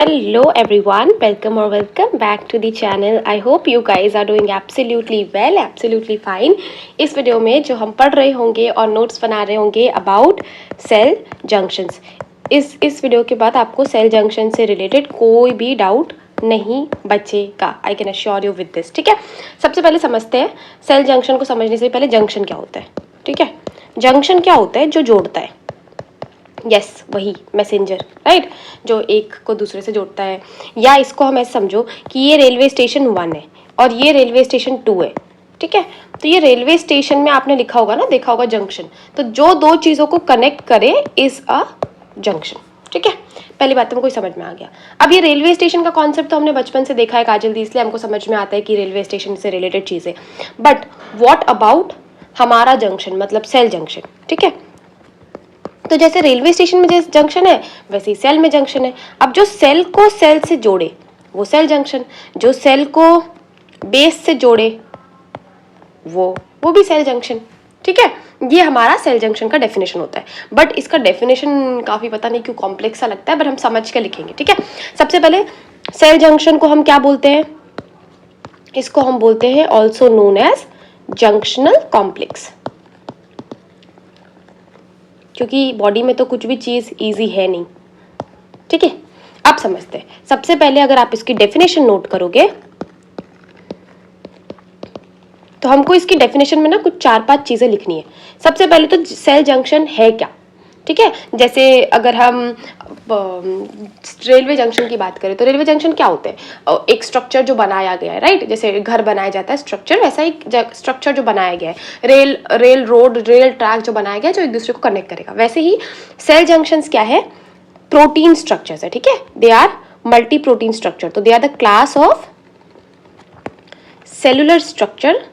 Hello everyone, welcome back to the channel. I hope you guys are doing absolutely well, absolutely fine. इस video में जो हम पढ़ रहे होंगे और नोट्स बना रहे होंगे अबाउट सेल जंक्शंस। इस वीडियो के बाद आपको सेल जंक्शन से रिलेटेड कोई भी डाउट नहीं बचेगा। I can assure you with this. ठीक है, सबसे पहले समझते हैं सेल जंक्शन को। समझने से पहले जंक्शन क्या होता है। ठीक है, जंक्शन क्या होता है? जो जोड़ता है। यस वही मैसेंजर, राइट, जो एक को दूसरे से जोड़ता है। या इसको हम ऐसे समझो कि ये रेलवे स्टेशन 1 है और ये रेलवे स्टेशन 2 है। ठीक है, तो ये रेलवे स्टेशन में आपने लिखा होगा ना, देखा होगा जंक्शन। तो जो दो चीज़ों को कनेक्ट करे इज अ जंक्शन। ठीक है, पहली बात तो हमको समझ में आ गया। अब ये रेलवे स्टेशन का कॉन्सेप्ट तो हमने बचपन से देखा है काजल दी, इसलिए हमको समझ में आता है कि रेलवे स्टेशन से रिलेटेड चीज़ें। बट वॉट अबाउट हमारा जंक्शन, मतलब सेल जंक्शन। ठीक है, तो जैसे रेलवे स्टेशन में जैसे जंक्शन है वैसे ही सेल में जंक्शन है। अब जो सेल को सेल से जोड़े वो सेल जंक्शन, जो सेल को बेस से जोड़े वो भी सेल जंक्शन। ठीक है, ये हमारा सेल जंक्शन का डेफिनेशन होता है। बट इसका डेफिनेशन काफ़ी पता नहीं क्यों कॉम्प्लेक्स सा लगता है, बट हम समझ के लिखेंगे। ठीक है, सबसे पहले सेल जंक्शन को हम क्या बोलते हैं? इसको हम बोलते हैं also known as junctional complex, क्योंकि बॉडी में तो कुछ भी चीज़ इजी है नहीं। ठीक है, अब समझते हैं। सबसे पहले अगर आप इसकी डेफिनेशन नोट करोगे तो हमको इसकी डेफिनेशन में ना कुछ 4-5 चीज़ें लिखनी है। सबसे पहले तो सेल जंक्शन है क्या। ठीक है, जैसे अगर हम रेलवे जंक्शन की बात करें तो रेलवे जंक्शन क्या होते हैं? एक स्ट्रक्चर जो बनाया गया है, राइट, जैसे घर बनाया जाता है स्ट्रक्चर, वैसा एक स्ट्रक्चर जो बनाया गया है, रेल रोड रेल ट्रैक जो बनाया गया है जो एक दूसरे को कनेक्ट करेगा। वैसे ही सेल जंक्शंस क्या है? प्रोटीन स्ट्रक्चर्स है। ठीक है, they are multi protein structure, तो they are the class of cellular structure.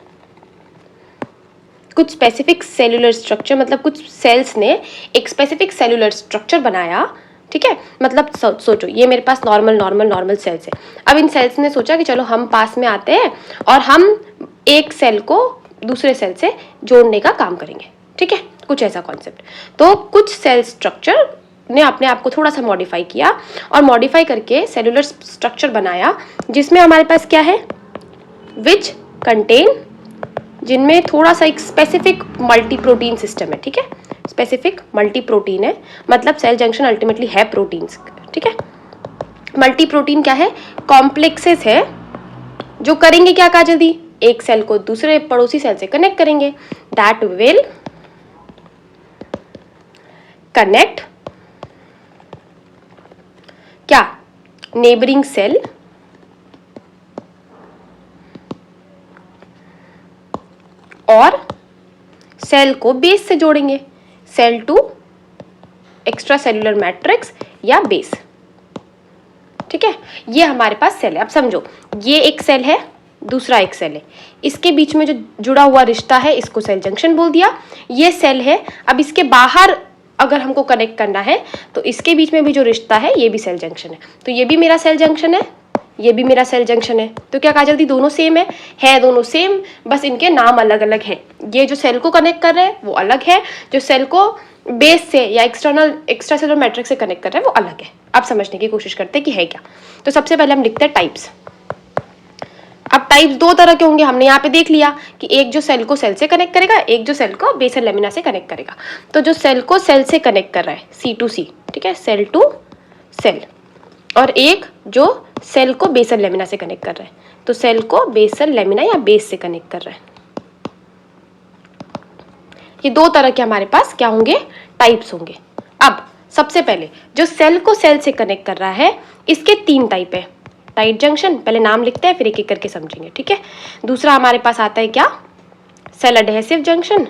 कुछ स्पेसिफिक सेलुलर स्ट्रक्चर, मतलब कुछ सेल्स ने एक स्पेसिफिक सेलुलर स्ट्रक्चर बनाया। ठीक है, मतलब सोचो ये मेरे पास नॉर्मल सेल्स है। अब इन सेल्स ने सोचा कि चलो हम पास में आते हैं और हम एक सेल को दूसरे सेल से जोड़ने का काम करेंगे। ठीक है, कुछ ऐसा कॉन्सेप्ट। तो कुछ सेल स्ट्रक्चर ने अपने आप को थोड़ा सा मॉडिफाई किया और मॉडिफाई करके सेलुलर स्ट्रक्चर बनाया जिसमें हमारे पास क्या है? विच कंटेन, जिनमें थोड़ा सा एक स्पेसिफिक मल्टी प्रोटीन सिस्टम है। ठीक है, स्पेसिफिक मल्टी प्रोटीन है, मतलब सेल जंक्शन अल्टीमेटली है प्रोटीन्स। ठीक है, मल्टी प्रोटीन क्या है? कॉम्प्लेक्सेस है जो करेंगे क्या कहा जल्दी? एक सेल को दूसरे पड़ोसी सेल से कनेक्ट करेंगे। दैट विल कनेक्ट क्या? नेबरिंग सेल और सेल को बेस से जोड़ेंगे। Cell to extracellular matrix या बेस। ठीक है, ये हमारे पास सेल है। अब समझो ये एक सेल है, दूसरा एक सेल है, इसके बीच में जो जुड़ा हुआ रिश्ता है इसको सेल जंक्शन बोल दिया। ये सेल है, अब इसके बाहर अगर हमको कनेक्ट करना है तो इसके बीच में भी जो रिश्ता है ये भी सेल जंक्शन है। तो ये भी मेरा सेल जंक्शन है, ये भी मेरा सेल जंक्शन है। तो क्या कहा जल्दी? दोनों सेम है दोनों सेम, बस इनके नाम अलग अलग हैं। ये जो सेल को कनेक्ट कर रहे हैं वो अलग है, जो सेल को बेस से या एक्स्ट्रा सेलुलर मैट्रिक्स से कनेक्ट कर रहे हैं वो अलग है। अब समझने की कोशिश करते हैं कि है क्या। तो सबसे पहले हम लिखते हैं टाइप्स। अब टाइप्स दो तरह के होंगे, हमने यहाँ पे देख लिया कि एक जो सेल को सेल से कनेक्ट करेगा, एक जो सेल को बेसल लेमिना से कनेक्ट करेगा। तो जो सेल को सेल से कनेक्ट कर रहा है C2C, ठीक है, सेल टू सेल, और एक जो सेल को बेसल लेमिना से कनेक्ट कर रहा है, तो सेल को बेसल लेमिना या बेस से कनेक्ट कर रहा है। ये दो तरह के हमारे पास क्या होंगे? टाइप्स होंगे। अब सबसे पहले जो सेल को सेल से कनेक्ट कर रहा है इसके 3 टाइप है। टाइट जंक्शन, पहले नाम लिखते हैं फिर एक एक करके समझेंगे। ठीक है, दूसरा हमारे पास आता है क्या? सेल अडहेसिव जंक्शन,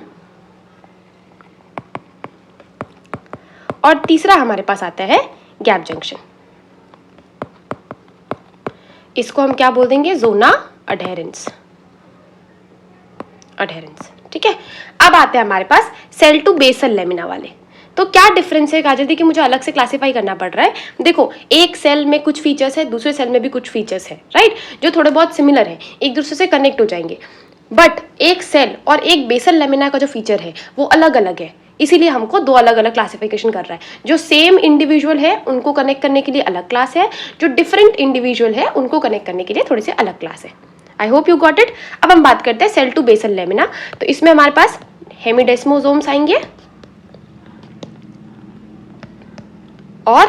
और तीसरा हमारे पास आता है गैप जंक्शन। इसको हम क्या बोल देंगे? जोना अडहेरेंस। ठीक है, अब आते हैं हमारे पास सेल टू बेसल लेमिना वाले। तो क्या डिफरेंस है काजल दी कि मुझे अलग से क्लासिफाई करना पड़ रहा है? देखो, एक सेल में कुछ फीचर्स है, दूसरे सेल में भी कुछ फीचर्स है, राइट, जो थोड़े बहुत सिमिलर है, एक दूसरे से कनेक्ट हो जाएंगे। बट एक सेल और एक बेसल लेमिना का जो फीचर है वो अलग अलग है। इसीलिए हमको दो अलग अलग क्लासिफिकेशन कर रहा है। जो सेम इंडिविजुअल है उनको कनेक्ट करने के लिए अलग क्लास है, जो डिफरेंट इंडिविजुअल है उनको कनेक्ट करने के लिए थोड़ी सी अलग क्लास है। I hope you got it. अब हम बात करते हैं सेल टू बेसल लेमिना। तो इसमें हमारे पास हेमिडेस्मोसोम्स आएंगे और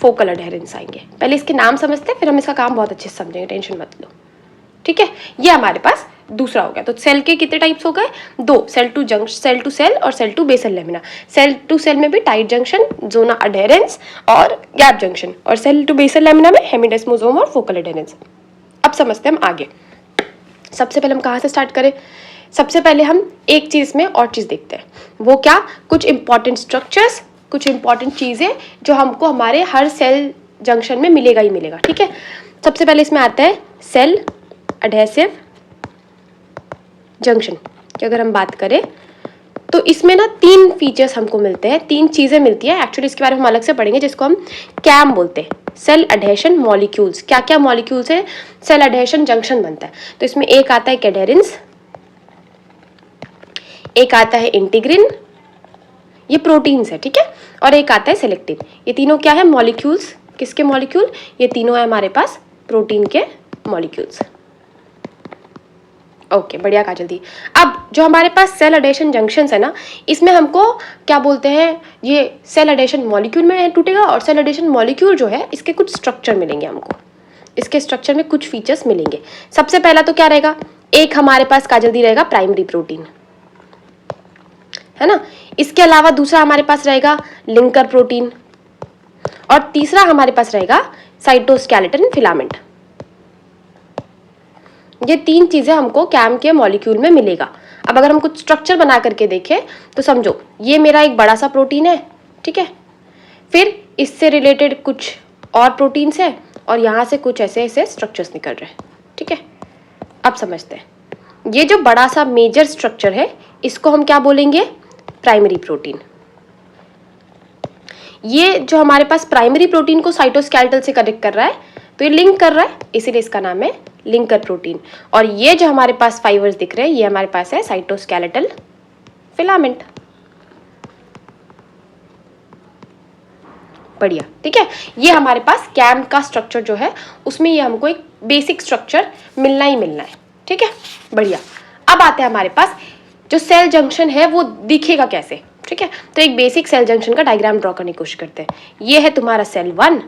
फोकल अडहेरेंस आएंगे। पहले इसके नाम समझते हैं, फिर हम इसका काम बहुत अच्छे से समझेंगे, टेंशन मत लो, ठीक है। ये हमारे पास दूसरा हो गया। तो सेल के कितने टाइप्स हो गए? दो, सेल टू सेल और cell to basal lamina. Cell to cell में भी टाइट जंक्शन, जोना अडहेरेंस और गैप जंक्शन, और सेल टू बेसल लेमिना में हेमिडेस्मोसोम और फोकल अडहेरेंस। अब समझते हैं हम आगे। सबसे पहले हम कहाँ से स्टार्ट करें? सबसे पहले हम एक चीज में और चीज देखते हैं। वो क्या? कुछ इंपॉर्टेंट स्ट्रक्चर्स, कुछ इंपॉर्टेंट चीजें जो हमको हमारे हर सेल जंक्शन में मिलेगा ही मिलेगा, ठीक है। सबसे पहले इसमें आता है सेल एडहेसिव जंक्शन की अगर हम बात करें तो इसमें ना तीन फीचर्स हमको मिलते हैं, तीन चीजें मिलती है। एक्चुअली इसके बारे में हम अलग से पढ़ेंगे, जिसको हम कैम बोलते हैं, सेल एडहेशन मॉलिक्यूल्स। क्या क्या मॉलिक्यूल्स है सेल एडहेशन जंक्शन बनता है? तो इसमें एक आता है कैडेरिन्स, एक आता है इंटीग्रिन, ये प्रोटीन्स है, ठीक है, और एक आता है सेलेक्टिन। ये तीनों क्या है? मॉलिक्यूल्स। किसके मॉलिक्यूल? ये तीनों है हमारे पास प्रोटीन के मॉलिक्यूल्स। ओके, बढ़िया काजल दी। अब जो हमारे पास सेल एडेशन जंक्शंस है ना, इसमें हमको क्या बोलते हैं, ये सेल एडेशन मॉलिक्यूल में टूटेगा, और सेल एडेशन मॉलिक्यूल जो है इसके कुछ स्ट्रक्चर मिलेंगे हमको, इसके स्ट्रक्चर में कुछ फीचर्स मिलेंगे। सबसे पहला तो क्या रहेगा? एक हमारे पास काजल दी रहेगा प्राइमरी प्रोटीन, है ना। इसके अलावा दूसरा हमारे पास रहेगा लिंकर प्रोटीन, और तीसरा हमारे पास रहेगा साइटोस्केलेटन फिलामेंट। ये तीन चीजें हमको कैम के मॉलिक्यूल में मिलेगा। अब अगर हम कुछ स्ट्रक्चर बना करके देखें तो समझो ये मेरा एक बड़ा सा प्रोटीन है, ठीक है, फिर इससे रिलेटेड कुछ और प्रोटीन्स है, और यहाँ से कुछ ऐसे ऐसे स्ट्रक्चर्स निकल रहे हैं, ठीक है। अब समझते हैं, ये जो बड़ा सा मेजर स्ट्रक्चर है इसको हम क्या बोलेंगे? Primary protein. ये जो हमारे पास प्राइमरी प्रोटीन को साइटोस्केलेटल से कनेक्ट कर रहा है, तो ये लिंक कर रहा है, इसीलिए इसका नाम है लिंकर प्रोटीन। और ये जो हमारे पास फाइबर्स दिख रहे हैं ये हमारे पास है साइटोस्केलेटल फिलामेंट। बढ़िया, ठीक है। ये हमारे पास कैम का स्ट्रक्चर जो है उसमें ये हमको एक बेसिक स्ट्रक्चर मिलना ही मिलना है, ठीक है, बढ़िया। अब आते हैं हमारे पास जो सेल जंक्शन है वो दिखेगा कैसे, ठीक है। तो एक बेसिक सेल जंक्शन का डायग्राम ड्रॉ करने की कोशिश करते हैं। ये है तुम्हारा सेल 1,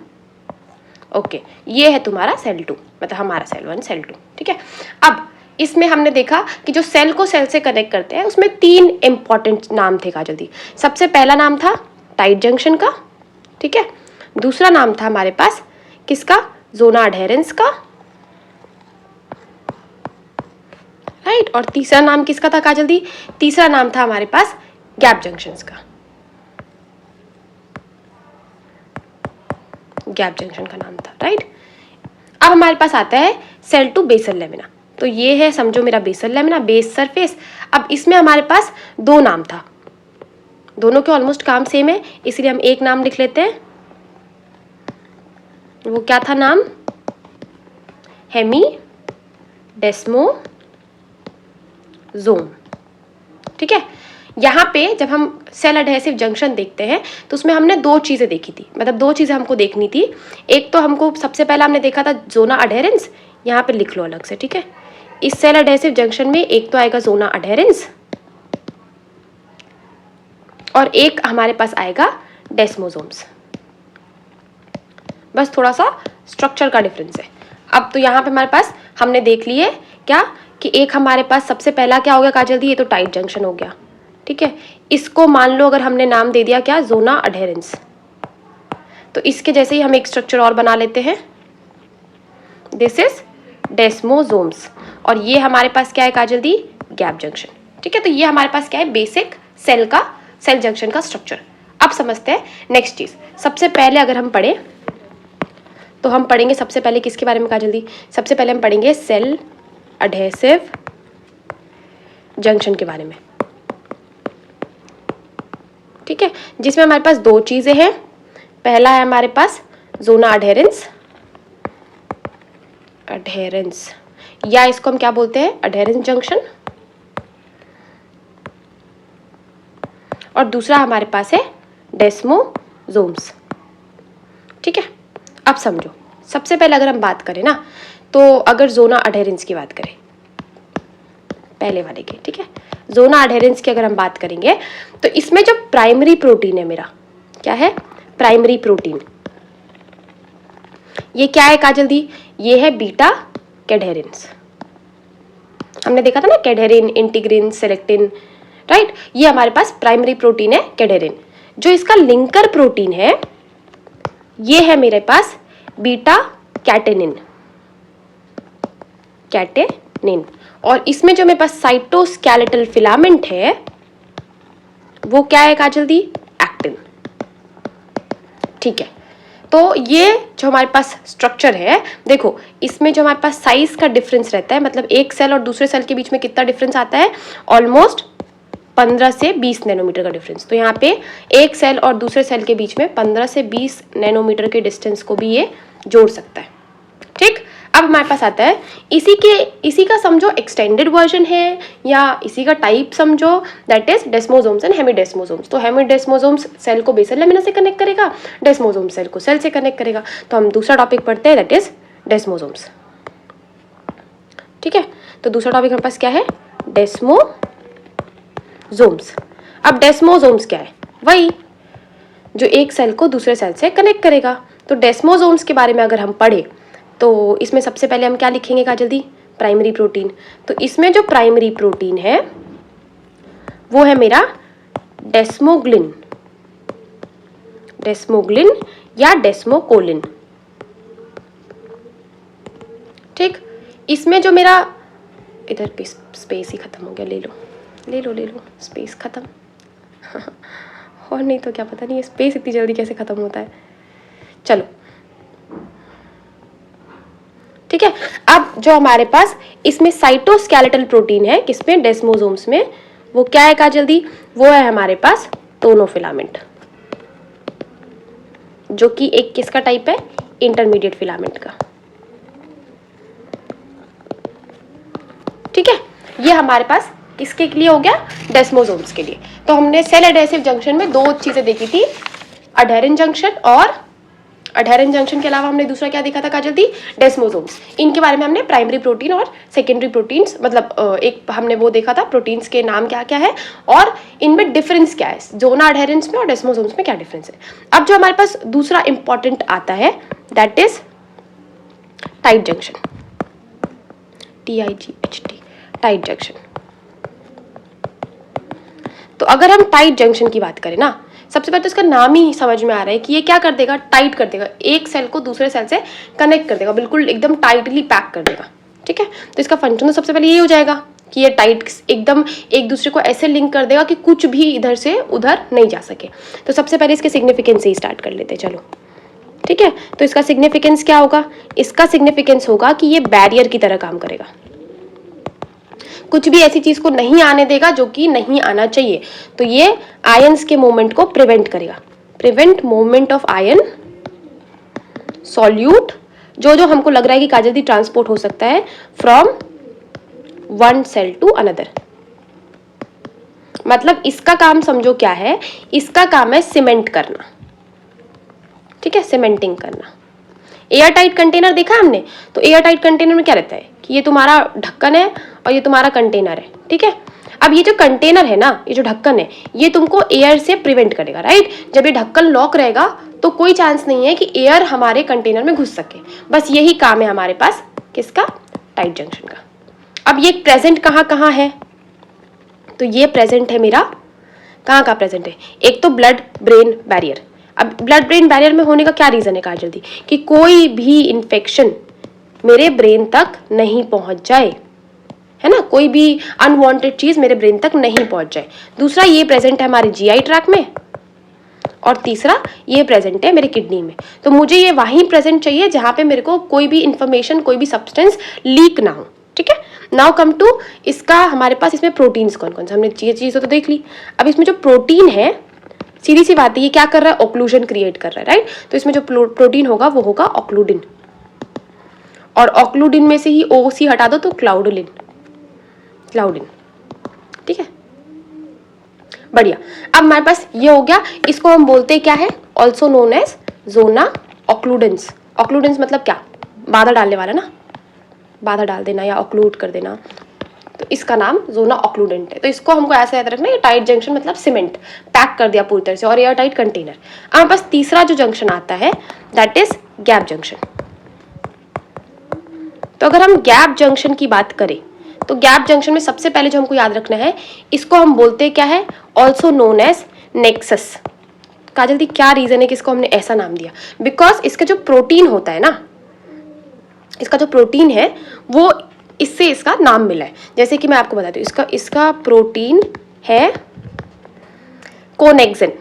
ओके, ये है तुम्हारा सेल 2, मतलब हमारा सेल 1 सेल 2, ठीक है। अब इसमें हमने देखा कि जो सेल को सेल से कनेक्ट करते हैं उसमें तीन इंपॉर्टेंट नाम थे काजल दी। सबसे पहला नाम था टाइट जंक्शन का, ठीक है। दूसरा नाम था हमारे पास किसका? जोना अडहेरेंस का, राइट। और तीसरा नाम किसका था काजल दी? तीसरा नाम था हमारे पास गैप जंक्शंस का, गैप जंक्शन का नाम था, राइट। अब हमारे पास आता है सेल टू बेसल लेमिना। तो ये है समझो मेरा बेसल लेमिना, बेस सरफेस। अब इसमें हमारे पास दो नाम था, दोनों के ऑलमोस्ट काम सेम है, इसलिए हम एक नाम लिख लेते हैं। वो क्या था नाम? हेमी डेस्मोसोम, ठीक है। यहाँ पे जब हम सेल एडहेसिव जंक्शन देखते हैं तो उसमें हमने दो चीज़ें देखी थी, मतलब दो चीज़ें हमको देखनी थी। एक तो हमको सबसे पहला हमने देखा था जोना अडहेरेंस, यहाँ पे लिख लो अलग से, ठीक है। इस सेल एडहेसिव जंक्शन में एक तो आएगा जोना अडहेरेंस और एक हमारे पास आएगा डेस्मोसोम्स, बस थोड़ा सा स्ट्रक्चर का डिफरेंस है। अब तो यहाँ पे हमारे पास हमने देख लिए क्या कि एक हमारे पास सबसे पहला क्या हो गया काजल दी? ये तो टाइट जंक्शन हो गया, ठीक है। इसको मान लो अगर हमने नाम दे दिया क्या? जोना अडहेरेंस। तो इसके जैसे ही हम एक स्ट्रक्चर और बना लेते हैं, दिस इज डेस्मोसोम्स, और ये हमारे पास क्या है काजल दी? गैप जंक्शन, ठीक है। तो ये हमारे पास क्या है? बेसिक सेल का, सेल जंक्शन का स्ट्रक्चर। अब समझते हैं नेक्स्ट चीज। सबसे पहले अगर हम पढ़े तो हम पढ़ेंगे सबसे पहले किसके बारे में काजल दी? सबसे पहले हम पढ़ेंगे सेल एडहेसिव जंक्शन के बारे में, ठीक है, जिसमें हमारे पास दो चीजें हैं। पहला है हमारे पास जोना अडहेरेंस, अडहेरेंस, या इसको हम क्या बोलते हैं? अडहेरेंस जंक्शन। और दूसरा हमारे पास है डेस्मोसोम्स। ठीक है, अब समझो, सबसे पहले अगर हम बात करें ना, तो अगर जोना अडेरेंस की बात करें, पहले वाले की, ठीक है, जोना अडेरेंस की अगर हम बात करेंगे तो इसमें जो प्राइमरी प्रोटीन है मेरा, क्या है, प्राइमरी प्रोटीन, ये क्या है काजल दी, ये है बीटा कैडहेरिन्स। हमने देखा था ना, कैडहेरिन, इंटीग्रिन, सेलेक्टिन, राइट, ये हमारे पास प्राइमरी प्रोटीन है कैडहेरिन। जो इसका लिंकर प्रोटीन है ये है मेरे पास बीटा कैटेनिन, कैटेनिन। और इसमें जो मेरे पास साइटोस्केलेटल फिलामेंट है वो क्या है काजल दी, एक्टिन। ठीक है, तो ये जो हमारे पास स्ट्रक्चर है, देखो इसमें जो हमारे पास साइज का डिफरेंस रहता है, मतलब एक सेल और दूसरे सेल के बीच में कितना डिफरेंस आता है, ऑलमोस्ट 15 से 20 नैनोमीटर का डिफरेंस। तो यहाँ पे एक सेल और दूसरे सेल के बीच में 15 से 20 नैनोमीटर के डिस्टेंस को भी ये जोड़ सकता है। ठीक, अब हमारे पास आता है इसी का समझो एक्सटेंडेड वर्जन है या इसी का टाइप समझो, दैट इज डेस्मोसोम्स एंड हेमिडेस्मोसोम्स। तो हेमिडेस्मोसोम्स सेल को बेसल लेमिना से कनेक्ट करेगा, डेस्मोसोम्स सेल को सेल से कनेक्ट करेगा। तो हम दूसरा टॉपिक पढ़ते हैं, दैट इज डेस्मोसोम्स। ठीक है, तो दूसरा टॉपिक हमारे पास क्या है, डेस्मोसोम्स। अब डेस्मोसोम्स क्या है, वही जो एक सेल को दूसरे सेल से कनेक्ट करेगा। तो डेस्मोसोम्स के बारे में अगर हम पढ़े तो इसमें सबसे पहले हम क्या लिखेंगे का जल्दी, प्राइमरी प्रोटीन। तो इसमें जो प्राइमरी प्रोटीन है वो है मेरा डेस्मोग्लिन, डेस्मोग्लिन या डेस्मोकोलिन। ठीक, इसमें जो मेरा, इधर स्पेस ही खत्म हो गया, ले लो ले लो ले लो, स्पेस खत्म और नहीं तो क्या, पता नहीं ये स्पेस इतनी जल्दी कैसे खत्म होता है। चलो ठीक है, अब जो हमारे पास इसमें साइटोस्केलेटल प्रोटीन है, किसमें, डेस्मोसोम्स में, वो क्या है का जल्दी, वो है हमारे पास टोनोफिलामेंट, जो कि एक किसका टाइप है, इंटरमीडिएट फिलामेंट का। ठीक है, ये हमारे पास किसके लिए हो गया, डेस्मोसोम्स के लिए। तो हमने सेल एडेसिव जंक्शन में दो चीजें देखी थी, अडहेरेंट जंक्शन, और अडहेरेंट जंक्शन के अलावा हमने दूसरा क्या देखा था काजल दी, डेस्मोसोम्स। इनके बारे में हमने प्राइमरी प्रोटीन और सेकेंडरी प्रोटीन्स, मतलब एक हमने वो देखा था प्रोटीन्स के नाम क्या क्या है और इनमें डिफरेंस क्या है, जोना अडहेरेंस में और डेस्मोसोम्स में क्या डिफरेंस है। अब जो हमारे पास दूसरा इंपॉर्टेंट आता है that is tight junction, TIGHT, tight junction. तो अगर हम टाइट जंक्शन की बात करें ना, सबसे पहले तो इसका नाम ही समझ में आ रहा है कि ये क्या कर देगा, टाइट कर देगा, एक सेल को दूसरे सेल से कनेक्ट कर देगा, बिल्कुल एकदम टाइटली पैक कर देगा। ठीक है, तो इसका फंक्शन तो सबसे पहले ये हो जाएगा कि ये टाइट एकदम एक दूसरे को ऐसे लिंक कर देगा कि कुछ भी इधर से उधर नहीं जा सके। तो सबसे पहले इसके सिग्निफिकेंस से ही स्टार्ट कर लेते हैं, चलो। ठीक है, तो इसका सिग्निफिकेंस क्या होगा, इसका सिग्निफिकेंस होगा कि ये बैरियर की तरह काम करेगा, कुछ भी ऐसी चीज को नहीं आने देगा जो कि नहीं आना चाहिए। तो ये आयंस के मूवमेंट को प्रिवेंट करेगा, prevent movement of ion solute, जो जो हमको लग रहा है कि काजल दी ट्रांसपोर्ट हो सकता है from one cell to another. मतलब इसका काम समझो क्या है, इसका काम है सीमेंट करना। ठीक है, सीमेंटिंग करना। एयर टाइट कंटेनर देखा हमने, तो एयर टाइट कंटेनर में क्या रहता है कि ये तुम्हारा ढक्कन है और ये तुम्हारा कंटेनर है। ठीक है, अब ये जो कंटेनर है ना, ये जो ढक्कन है, ये तुमको एयर से प्रिवेंट करेगा, राइट। जब ये ढक्कन लॉक रहेगा तो कोई चांस नहीं है कि एयर हमारे कंटेनर में घुस सके। बस यही काम है हमारे पास किसका, टाइट जंक्शन का। अब ये प्रेजेंट कहाँ कहाँ है, तो ये प्रेजेंट है मेरा, कहाँ कहाँ प्रेजेंट है, एक तो ब्लड ब्रेन बैरियर। अब ब्लड ब्रेन बैरियर में होने का क्या रीजन है काजल दी, कि कोई भी इन्फेक्शन मेरे ब्रेन तक नहीं पहुंच जाए, है ना, कोई भी अनवांटेड चीज मेरे ब्रेन तक नहीं पहुंच जाए। दूसरा ये प्रेजेंट है हमारे GI ट्रैक में, और तीसरा ये प्रेजेंट है मेरे किडनी में। तो मुझे ये वहीं प्रेजेंट चाहिए जहां पे मेरे को कोई भी इंफॉर्मेशन, कोई भी सब्सटेंस लीक ना हो। ठीक है, नाउ कम टू इसका, हमारे पास इसमें प्रोटीन्स कौन कौन से, हमने ये चीज तो देख ली। अब इसमें जो प्रोटीन है, सीधी सी बात है, ये क्या कर रहा है, ऑक्लूजन क्रिएट कर रहा है, राइट। तो इसमें जो प्रोटीन होगा वो होगा ऑक्लूडिन, और ऑक्लूडिन में से ही OC हटा दो तो क्लाउडुलिन, क्लाउडिन। ठीक है, बढ़िया। अब हमारे पास ये हो गया, इसको हम बोलते क्या है, ऑल्सो नोन एज जोना ऑक्लूडेंस। ऑक्लूडेंस मतलब क्या, बाधा डालने वाला ना, बाधा डाल देना या ऑक्लूड कर देना, तो इसका नाम जोना ऑक्लूडेंट है। तो इसको हमको ऐसा याद रखना, ये टाइट जंक्शन मतलब सीमेंट पैक कर दिया पूरी तरह से और एयर टाइट कंटेनर। अब हमारे पास तीसरा जो जंक्शन आता है दैट इज गैप जंक्शन। तो अगर हम गैप जंक्शन की बात करें तो गैप जंक्शन में सबसे पहले जो हमको याद रखना है, इसको हम बोलते क्या है, ऑल्सो नोन एज नेक्सस। काजल दी क्या रीजन है कि इसको हमने ऐसा नाम दिया, बिकॉज इसका जो प्रोटीन होता है ना, इसका जो प्रोटीन है वो इससे इसका नाम मिला है। जैसे कि मैं आपको बताती हूँ, इसका प्रोटीन है कोनेक्सिन,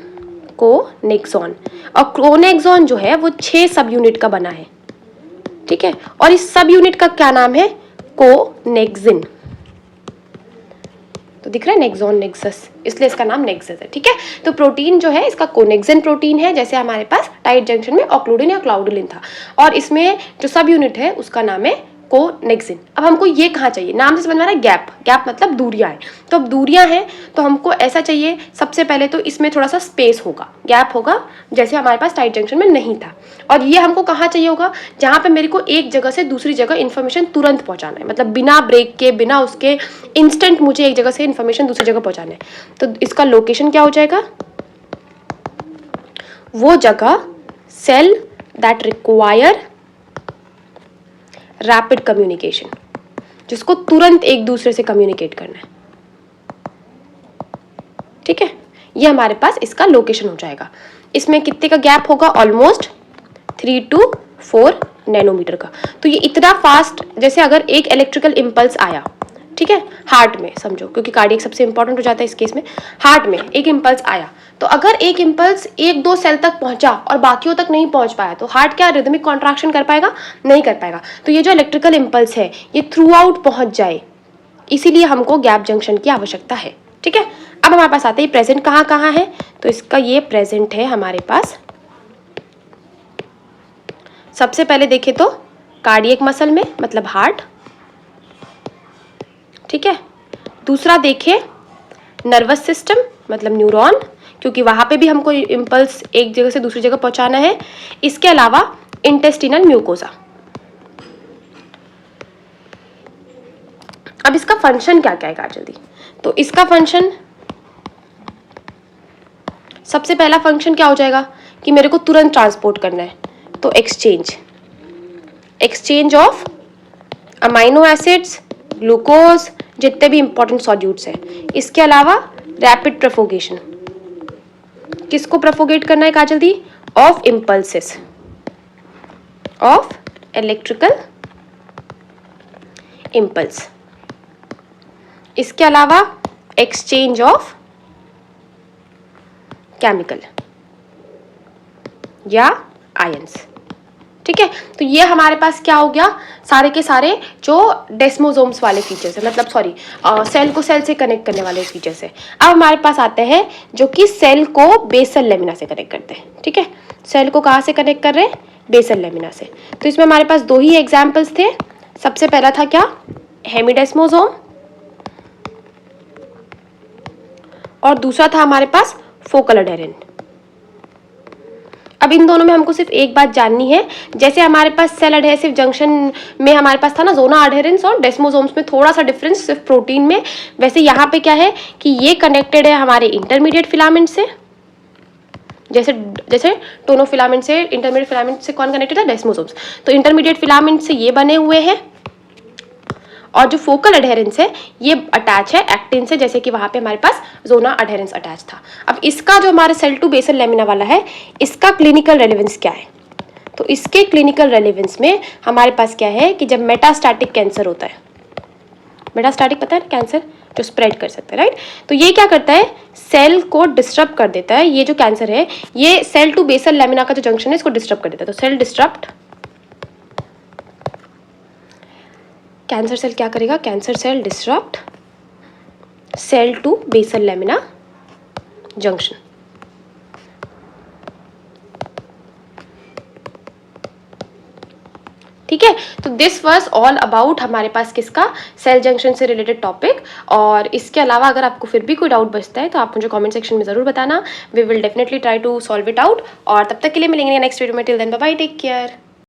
कोनेक्सॉन, और कोनेक्सॉन जो है वो 6 सब यूनिट का बना है, ठीक है, और इस सब यूनिट का क्या नाम है, कोनेक्सिन। तो दिख रहा है नेक्सॉन नेक्सस, इसलिए इसका नाम नेक्सस है, ठीक है। तो प्रोटीन जो है इसका कोनेक्सिन प्रोटीन है, जैसे हमारे पास टाइट जंक्शन में ऑक्लूडिन या क्लाउडुलिन था, और इसमें जो सब यूनिट है उसका नाम है कोनेक्सिन। अब हमको ये कहाँ चाहिए, नाम से समझ में आ रहा है, गैप। गैप मतलब दूरियां हैं, तो अब दूरियां हैं तो हमको ऐसा चाहिए, सबसे पहले तो इसमें थोड़ा सा स्पेस होगा, गैप होगा, जैसे हमारे पास टाइट जंक्शन में नहीं था। और ये हमको कहाँ चाहिए होगा, जहाँ पे मेरे को एक जगह से दूसरी जगह इन्फॉर्मेशन तुरंत पहुँचाना है, मतलब बिना ब्रेक के, बिना उसके, इंस्टेंट मुझे एक जगह से इन्फॉर्मेशन दूसरी जगह पहुँचाना है। तो इसका लोकेशन क्या हो जाएगा, वो जगह cell that require rapid communication, जिसको तुरंत एक दूसरे से कम्युनिकेट करना है, ठीक है। ये हमारे पास इसका लोकेशन हो जाएगा। इसमें कितने का गैप होगा, ऑलमोस्ट 3 to 4 नैनोमीटर का। तो ये इतना फास्ट, जैसे अगर एक इलेक्ट्रिकल इम्पल्स आया, ठीक है, हार्ट में समझो, क्योंकि कार्डियक सबसे इंपॉर्टेंट हो जाता है इस केस में, हार्ट में एक इम्पल्स आया, तो अगर एक इम्पल्स 1-2 सेल तक पहुंचा और बाकियों तक नहीं पहुंच पाया, तो हार्ट क्या रिदमिक कॉन्ट्रैक्शन कर पाएगा, नहीं कर पाएगा। तो ये जो इलेक्ट्रिकल इम्पल्स है ये थ्रू आउट पहुंच जाए, इसीलिए हमको गैप जंक्शन की आवश्यकता है, ठीक है। अब हमारे पास आते ही प्रेजेंट कहाँ कहाँ है, तो इसका ये प्रेजेंट है हमारे पास, सबसे पहले देखें तो कार्डियक मसल में, मतलब हार्ट, ठीक है। दूसरा देखें नर्वस सिस्टम, मतलब न्यूरॉन, क्योंकि वहां पे भी हमको इम्पल्स एक जगह से दूसरी जगह पहुंचाना है। इसके अलावा इंटेस्टिनल म्यूकोसा। अब इसका फंक्शन क्या क्या है काजल दी, तो इसका फंक्शन, सबसे पहला फंक्शन क्या हो जाएगा कि मेरे को तुरंत ट्रांसपोर्ट करना है, तो exchange of amino acids, glucose, जितने भी इंपॉर्टेंट सॉल्यूट्स हैं। इसके अलावा रैपिड प्रोपोगेशन, किसको प्रोपोगेट करना है काजल दी, of impulses, of electrical impulse. इसके अलावा एक्सचेंज ऑफ केमिकल या आयंस, ठीक है। तो ये हमारे पास क्या हो गया, सारे के सारे जो डेस्मोसोम्स वाले फीचर्स है, मतलब सॉरी सेल को सेल से कनेक्ट करने वाले फीचर्स है। अब हमारे पास आते हैं जो कि सेल को बेसल लेमिना से कनेक्ट करते हैं, ठीक है। सेल को कहाँ से कनेक्ट कर रहे हैं, बेसल लेमिना से। तो इसमें हमारे पास 2 ही एग्जाम्पल्स थे। सबसे पहला था क्या, हेमिडेस्मोसोम, और दूसरा था हमारे पास फोकल अडेरेंट। अब इन दोनों में हमको सिर्फ एक बात जाननी है, जैसे हमारे पास सेल अडहेसिव जंक्शन में हमारे पास था ना जोना अडहेरेंस, और डेस्मोसोम्स में थोड़ा सा डिफरेंस सिर्फ प्रोटीन में, वैसे यहाँ पे क्या है कि ये कनेक्टेड है हमारे इंटरमीडिएट फिलामेंट से, जैसे टोनोफिलामेंट से इंटरमीडिएट फिलामेंट से कौन कनेक्टेड है, डेस्मोसोम्स। तो इंटरमीडिएट फिलामेंट से ये बने हुए हैं, और जो फोकल अडहेरेंस है ये अटैच है एक्टिन से, जैसे कि वहां पे हमारे पास जोना अडहेरेंस अटैच था। अब इसका जो हमारे सेल टू बेसल लेमिना वाला है, इसका क्लिनिकल रेलेवेंस क्या है, तो इसके क्लिनिकल रेलेवेंस में हमारे पास क्या है कि जब मेटास्टैटिक कैंसर होता है, मेटास्टैटिक पता है कैंसर जो स्प्रेड कर सकता है, राइट। तो ये क्या करता है, सेल को डिस्टर्ब कर देता है। ये जो कैंसर है ये सेल टू बेसल लेमिना का जो जंक्शन है इसको डिस्टर्ब कर देता है। तो सेल डिस्टर्ब, कैंसर सेल क्या करेगा, cancer cell disturb cell to basal lamina junction. ठीक है। तो दिस वाज ऑल अबाउट हमारे पास किसका, सेल जंक्शन से रिलेटेड टॉपिक। और इसके अलावा अगर आपको फिर भी कोई डाउट बचता है तो आप मुझे कमेंट सेक्शन में ज़रूर बताना, we will definitely try to solve it out. और तब तक के लिए मिलेंगे नेक्स्ट वीडियो में, till then bye bye, take care.